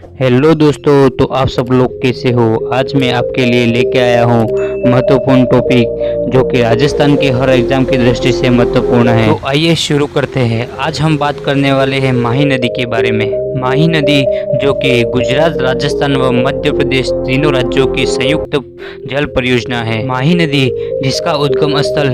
Hello दोस्तों, तो आप सब लोग कैसे हो। आज मैं आपके लिए लेके आया हूँ महत्वपूर्ण टॉपिक जो कि राजस्थान के हर एग्जाम की दृष्टि से महत्वपूर्ण है। तो आइए शुरू करते हैं। आज हम बात करने वाले हैं माही नदी के बारे में। माही नदी जो कि गुजरात, राजस्थान व मध्य प्रदेश तीनों राज्यों की संयुक्त जल परियोजना है। माही नदी जिसका उद्गम स्थल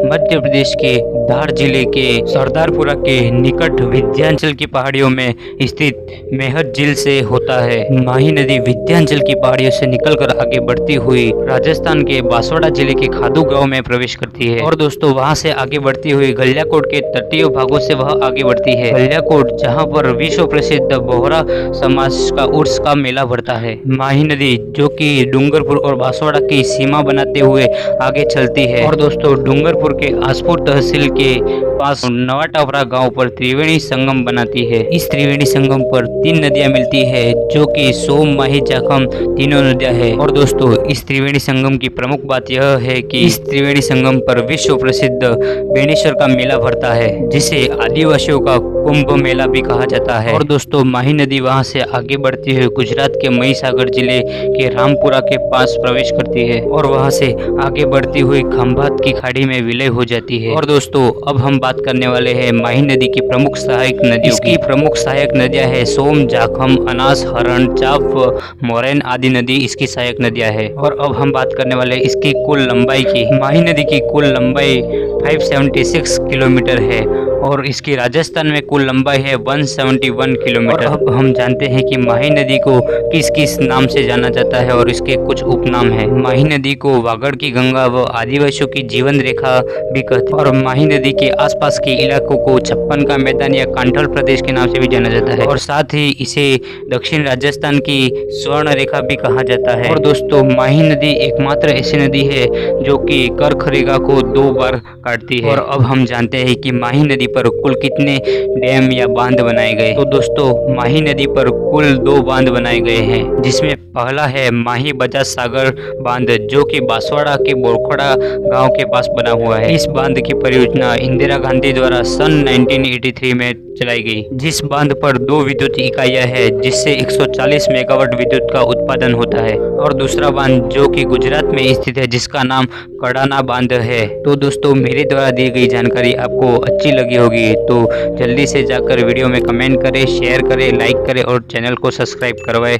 मध्य प्रदेश के धार जिले के सरदारपुरा के निकट विंध्याचल की पहाड़ियों में स्थित मेहर झील से होता है। माही नदी विंध्याचल की पहाड़ियों से निकलकर आगे बढ़ती हुई राजस्थान के बांसवाड़ा जिले के खादू गांव में प्रवेश करती है और दोस्तों वहां से आगे बढ़ती हुई गल्याकोट के तटीय भागों से वह आगे बढ़ती है। गल्याकोट जहां पर विश्व प्रसिद्ध बोहरा समाज का उर्स का मेला भरता है। माही नदी जो कि डूंगरपुर और बांसवाड़ा की सीमा बनाते हुए आगे चलती है और दोस्तों डूंगरपुर के आसपुर तहसील के पास नवाटापरा गांव पर त्रिवेणी संगम बनाती है। इस त्रिवेणी संगम पर 3 नदियां मिलती है जो कि सोम, माही, जाखम तीनों नदियां है। और दोस्तों इस त्रिवेणी संगम की प्रमुख बात यह है कि इस त्रिवेणी संगम पर विश्व प्रसिद्ध बेणेश्वर का मेला भरता है जिसे आदिवासियों का कुंभ मेला भी कहा जाता है। और दोस्तों माही नदी वहां से आगे बढ़ती हुई गुजरात के महिसागर जिले के रामपुरा के पास प्रवेश करती है और वहां से आगे बढ़ती हुई खंभात की खाड़ी में विलय हो जाती है। और दोस्तों अब हम बात करने वाले हैं माही नदी की प्रमुख सहायक नदियों। इसकी प्रमुख सहायक नदियां हैं सोम, जाखम, अनास, हरण, चाप, मोरैन आदि नदी इसकी सहायक नदियां हैं। और अब हम बात करने वाले हैं इसकी कुल लंबाई की। माही नदी की कुल लंबाई 576 किलोमीटर है और इसकी राजस्थान में कुल लंबाई है 171 किलोमीटर। अब हम जानते हैं कि माही नदी को किस किस नाम से जाना जाता है और इसके कुछ उपनाम हैं। माही नदी को वागड़ की गंगा व आदिवासियों की जीवन रेखा भी कहते हैं और माही नदी के आसपास के इलाकों को छप्पन का मैदान या कांठल प्रदेश के नाम से भी जाना जाता है और साथ ही इसे दक्षिण राजस्थान की स्वर्ण रेखा भी कहा जाता है। और दोस्तों माही नदी एकमात्र ऐसी नदी है जो कि कर्क रेखा को 2 बार काटती है। और अब हम जानते हैं कि माही नदी पर कुल कितने डैम या बांध बनाए गए। तो दोस्तों माही नदी पर कुल 2 बांध बनाए गए हैं जिसमें पहला है माही बजाज सागर बांध जो कि बांसवाड़ा के बोरखड़ा गांव के पास बना हुआ है। इस बांध की परियोजना इंदिरा गांधी द्वारा सन 1983 में चलाई गई। जिस बांध पर 2 विद्युत इकाइयां हैं जिससे 140 मेगावाट विद्युत का उत्पादन होता है। और दूसरा बांध जो कि गुजरात में स्थित है जिसका नाम कड़ाना बांध है। तो दोस्तों मेरे द्वारा दी गई जानकारी आपको अच्छी लगी होगी तो जल्दी से जाकर वीडियो में कमेंट करें, शेयर करें, लाइक करें और चैनल को सब्सक्राइब करवाएं।